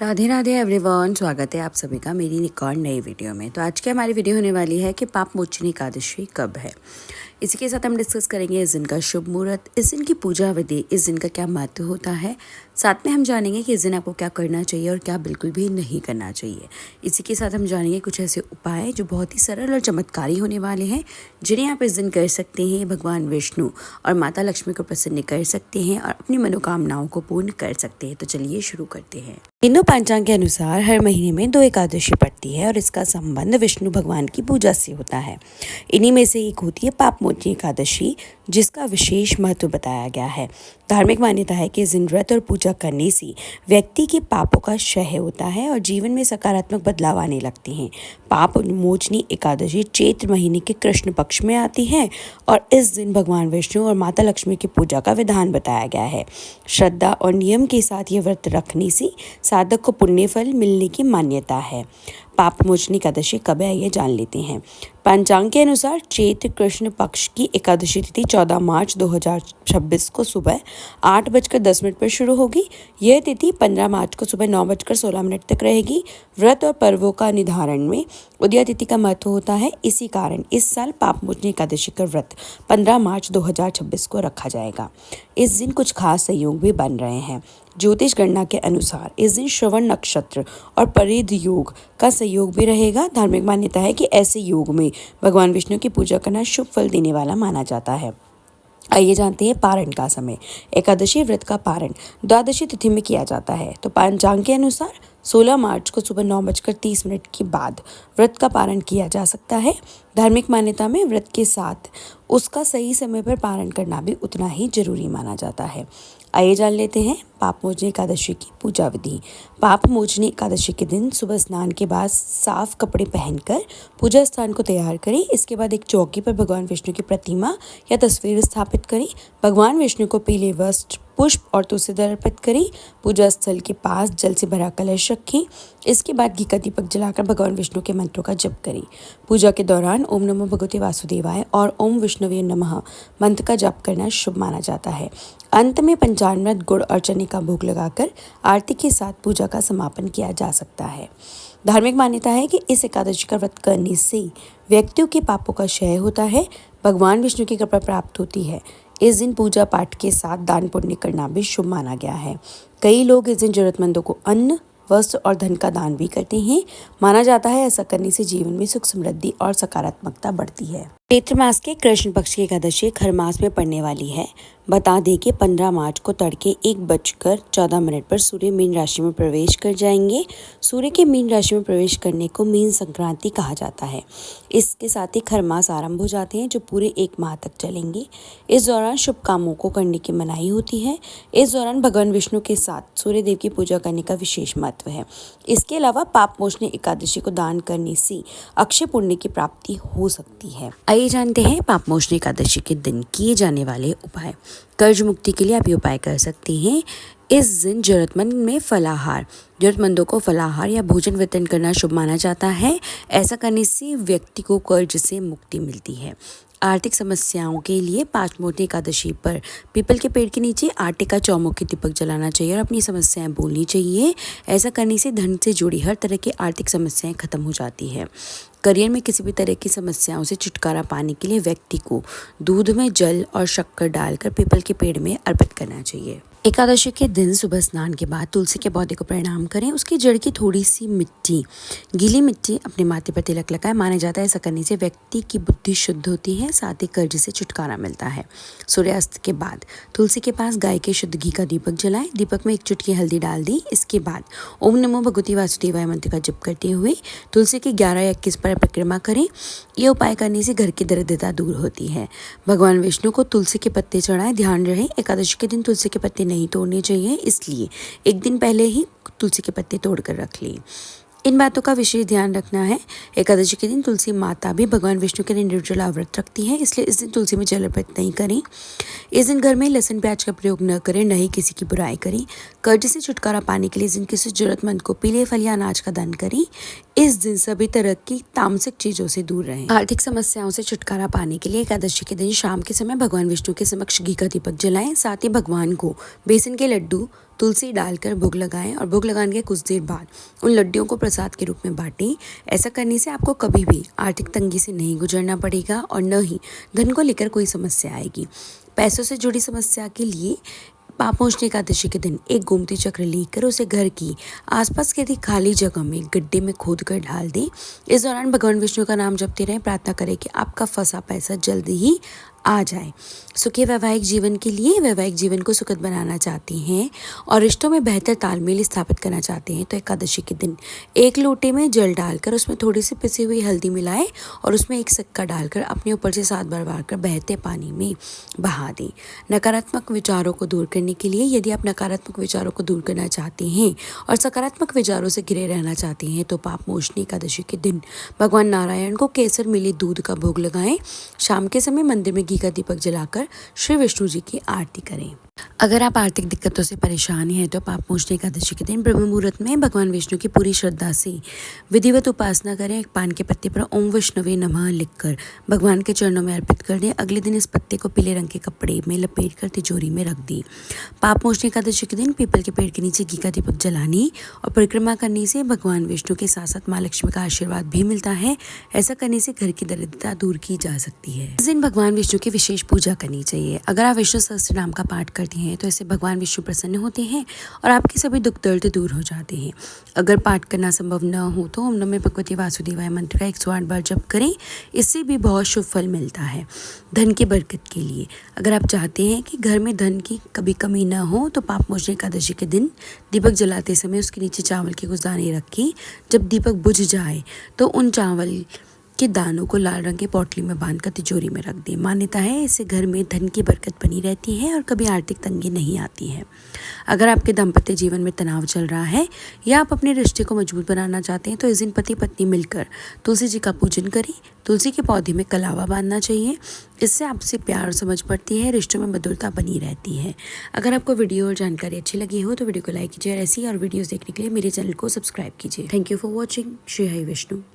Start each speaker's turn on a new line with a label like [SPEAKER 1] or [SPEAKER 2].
[SPEAKER 1] Radhe Radhe everyone, स्वागत है आप सभी का मेरी एक और नई वीडियो में। तो आज की हमारी वीडियो होने वाली है कि पाप मोचनी एकादशी कब है। इसी के साथ हम डिस्कस करेंगे इस दिन का शुभ मुहूर्त, इस दिन की पूजा विधि, इस दिन का क्या महत्व होता है। साथ में हम जानेंगे कि इस दिन आपको क्या करना चाहिए और क्या बिल्कुल भी नहीं करना चाहिए। इसी के साथ हम जानेंगे कुछ ऐसे उपाय जो बहुत ही सरल और चमत्कारी होने वाले हैं, जिन्हें आप इस दिन कर सकते हैं। भगवान विष्णु और माता लक्ष्मी को प्रसन्न कर सकते हैं और अपनी मनोकामनाओं को पूर्ण कर सकते हैं। तो चलिए शुरू करते हैं। हिंदू पंचांग के अनुसार हर महीने में 2 एकादशी पड़ती है और इसका संबंध विष्णु भगवान की पूजा से होता है। इन्हीं में से एक होती है पाप मोचनी एकादशी, जिसका विशेष महत्व बताया गया है। धार्मिक मान्यता है कि इस दिन व्रत और पूजा करने से व्यक्ति के पापों का क्षय होता है और जीवन में सकारात्मक बदलाव आने लगते हैं। पाप मोचनी एकादशी चैत्र महीने के कृष्ण पक्ष में आती है और इस दिन भगवान विष्णु और माता लक्ष्मी की पूजा का विधान बताया गया है। श्रद्धा और नियम के साथ ये व्रत रखने से साधक को पुण्य फल मिलने की मान्यता है। पाप मोचनी एकादशी कब है आइए जान लेते हैं। पंचांग के अनुसार चैत्र कृष्ण पक्ष की एकादशी तिथि 14 मार्च 2026 को सुबह 8:10 पर शुरू होगी। यह तिथि 15 मार्च को सुबह 9:16 तक रहेगी। व्रत और पर्वों का निर्धारण में उदया तिथि का महत्व होता है। इसी कारण इस साल पाप मोचनी एकादशी का व्रत 15 मार्च 2026 को रखा जाएगा। इस दिन कुछ खास संयोग भी बन रहे हैं। ज्योतिष गणना के अनुसार इस दिन श्रवण नक्षत्र और परिध योग का संयोग भी रहेगा। धार्मिक मान्यता है कि ऐसे योग में भगवान विष्णु की पूजा करना शुभ फल देने वाला माना जाता है। आइए जानते हैं पारण का समय। एकादशी व्रत का पारण द्वादशी तिथि में किया जाता है। तो पंचांग के अनुसार 16 मार्च को सुबह 9:30 के बाद व्रत का पारण किया जा सकता है। धार्मिक मान्यता में व्रत के साथ उसका सही समय पर पारण करना भी उतना ही जरूरी माना जाता है। आइए जान लेते हैं पाप मोचनी एकादशी की पूजा विधि। पाप मोचनी एकादशी के दिन सुबह स्नान के बाद साफ कपड़े पहनकर पूजा स्थान को तैयार करें। इसके बाद एक चौकी पर भगवान विष्णु की प्रतिमा या तस्वीर स्थापित करें। भगवान विष्णु को पीले वस्त्र, पुष्प और तुलसी दल अर्पित करें। पूजा स्थल के पास जल से भरा कलश रखें। इसके बाद घी का दीपक जलाकर भगवान विष्णु के मंत्रों का जप करें। पूजा के दौरान ओम नमो भगवते वासुदेवाय और ओम विष्णुवे नमः मंत्र का जप करना शुभ माना जाता है। अंत में पंचामृत, गुड़ और चने का भोग लगाकर आरती के साथ पूजा का समापन किया जा सकता है। धार्मिक मान्यता है कि इस एकादशी का व्रत करने से व्यक्तियों के पापों का क्षय होता है, भगवान विष्णु की कृपा प्राप्त होती है। इस दिन पूजा पाठ के साथ दान पुण्य करना भी शुभ माना गया है। कई लोग इस दिन जरूरतमंदों को अन्न, वस्त्र और धन का दान भी करते हैं। माना जाता है ऐसा करने से जीवन में सुख समृद्धि और सकारात्मकता बढ़ती है। चैत्र मास के कृष्ण पक्ष की एकादशी खर मास में पड़ने वाली है। बता दें कि 15 मार्च को तड़के 1:14 पर सूर्य मीन राशि में प्रवेश कर जाएंगे। सूर्य के मीन राशि में प्रवेश करने को मीन संक्रांति कहा जाता है। इसके साथ ही खर मास आरंभ हो जाते हैं, जो पूरे 1 माह तक चलेंगे। इस दौरान शुभ कामों को करने की मनाही होती है। इस दौरान भगवान विष्णु के साथ सूर्य देव की पूजा करने का विशेष महत्व है। इसके अलावा पाप मोचनी एकादशी को दान करने से अक्षय पुण्य की प्राप्ति हो सकती है। आइए जानते हैं पाप मोचनी एकादशी के दिन किए जाने वाले उपाय। कर्ज मुक्ति के लिए आप ये उपाय कर सकते हैं। इस दिन जरूरतमंदों को फलाहार या भोजन वितरण करना शुभ माना जाता है। ऐसा करने से व्यक्ति को कर्ज से मुक्ति मिलती है। आर्थिक समस्याओं के लिए पाप मोचनी एकादशी पर पीपल के पेड़ के नीचे आटे का चौमुखी दीपक जलाना चाहिए और अपनी समस्याएं बोलनी चाहिए। ऐसा करने से धन से जुड़ी हर तरह की आर्थिक समस्याएं खत्म हो जाती है। करियर में किसी भी तरह की समस्याओं से छुटकारा पाने के लिए व्यक्ति को दूध में जल और शक्कर डालकर पीपल के पेड़ में अर्पित करना चाहिए। एकादशी के दिन सुबह स्नान के बाद तुलसी के पौधे को प्रणाम करें। उसकी जड़ की थोड़ी सी मिट्टी, गीली मिट्टी अपने माथे पर तिलक लगाएं। माना जाता है ऐसा करने से व्यक्ति की बुद्धि शुद्ध होती है, साथ ही कर्ज से छुटकारा मिलता है। सूर्यास्त के बाद तुलसी के पास गाय के शुद्ध घी का दीपक जलाएं। दीपक में 1 चुटकी हल्दी डाल दी। इसके बाद ओम नमो भगवते वासुदेवाय मंत्र का जप करते हुए तुलसी की 11 या 21 पर परिक्रमा करें। ये उपाय करने से घर की दरिद्रता दूर होती है। भगवान विष्णु को तुलसी के पत्ते चढ़ाएं। ध्यान रहे एकादशी के दिन तुलसी के पत्ते नहीं तोड़ने चाहिए, इसलिए एक दिन पहले ही तुलसी के पत्ते तोड़कर रख लें। इन बातों का विशेष ध्यान रखना है। एकादशी के दिन तुलसी माता भी भगवान विष्णु के लिए निर्जला व्रत रखती है, इसलिए इस दिन तुलसी में जल अर्पित नहीं करें। इस दिन घर में लहसुन प्याज का प्रयोग न करें, न ही किसी की बुराई करें। कर्ज से छुटकारा पाने के लिए इस दिन किसी जरूरतमंद को पीले फल या अनाज का दान करें। इस दिन सभी तरह की तामसिक चीजों से दूर रहें। आर्थिक समस्याओं से छुटकारा पाने के लिए एकादशी के दिन शाम के समय भगवान विष्णु के समक्ष घी का दीपक जलाएं। साथ ही भगवान को बेसन के लड्डू, तुलसी डालकर भोग लगाएं और भोग लगाने के कुछ देर बाद उन लड्डुओं को प्रसाद के रूप में बांटें। ऐसा करने से आपको कभी भी आर्थिक तंगी से नहीं गुजरना पड़ेगा और न ही धन को लेकर कोई समस्या आएगी। पैसों से जुड़ी समस्या के लिए पापमोचनी एकादशी के दिन एक गोमती चक्र लेकर उसे घर की आसपास के खाली जगह में गड्ढे में खोद कर डाल दें। इस दौरान भगवान विष्णु का नाम जपते रहें, प्रार्थना करें कि आपका फंसा पैसा जल्दी ही आ जाए। सुखी वैवाहिक जीवन के लिए वैवाहिक जीवन को सुखद बनाना चाहते हैं और रिश्तों में बेहतर तालमेल स्थापित करना चाहते हैं तो एकादशी के दिन एक लोटे में जल डालकर उसमें थोड़ी सी पिसी हुई हल्दी मिलाएं और उसमें एक सिक्का डालकर अपने ऊपर से 7 बार बार कर बहते पानी में बहा दें। नकारात्मक विचारों को दूर करने के लिए यदि आप नकारात्मक विचारों को दूर करना चाहते हैं और सकारात्मक विचारों से घिरे रहना चाहते हैं तो पापमोचनी एकादशी के दिन भगवान नारायण को केसर मिले दूध का भोग लगाएं। शाम के समय मंदिर में घी का दीपक जलाकर श्री विष्णु जी की आरती करें। अगर आप आर्थिक दिक्कतों से परेशान हैं तो पापमोचनी एकादशी के दिन ब्रह्म मुहूर्त में भगवान विष्णु की पूरी श्रद्धा से विधिवत उपासना करें। एक पान के पत्ते पर ओम विष्णुवे नमः लिखकर भगवान के चरणों में अर्पित कर दें। अगले दिन इस पत्ते को पीले रंग के कपड़े में लपेट कर तिजोरी में रख दें। पापमोचनी एकादशी के दिन पीपल के पेड़ के नीचे घी का दीपक जलाने और परिक्रमा करने से भगवान विष्णु के साथ साथ माँ लक्ष्मी का आशीर्वाद भी मिलता है। ऐसा करने से घर की दरिद्रता दूर की जा सकती है। इस दिन भगवान विष्णु की विशेष पूजा करनी चाहिए। अगर आप विष्णु सहस्त्र नाम का पाठ करते हैं तो इससे भगवान विष्णु प्रसन्न होते हैं और आपके सभी दुख दर्द दूर हो जाते हैं। अगर पाठ करना संभव न हो तो ओम नमः भगवते वासुदेवाय मंत्र का 108 बार जप करें। इससे भी बहुत शुभ फल मिलता है। धन की बरकत के लिए अगर आप चाहते हैं कि घर में धन की कभी कमी न हो तो पापमोचनी एकादशी के दिन दीपक जलाते समय उसके नीचे चावल के कुछ दाने रखें। जब दीपक बुझ जाए तो उन चावल के दानों को लाल रंग के पोटली में बांधकर तिजोरी में रख दें। मान्यता है इससे घर में धन की बरकत बनी रहती है और कभी आर्थिक तंगी नहीं आती है। अगर आपके दाम्पत्य जीवन में तनाव चल रहा है या आप अपने रिश्ते को मजबूत बनाना चाहते हैं तो इस दिन पति पत्नी मिलकर तुलसी जी का पूजन करें। तुलसी के पौधे में कलावा बांधना चाहिए। इससे आपसे प्यार और समझ बढ़ती है, रिश्तों में मधुरता बनी रहती है। अगर आपको वीडियो और जानकारी अच्छी लगी हो तो वीडियो को लाइक कीजिए और ऐसी और वीडियोस देखने के लिए मेरे चैनल को सब्सक्राइब कीजिए। Thank you for watching. Shri Hari Vishnu.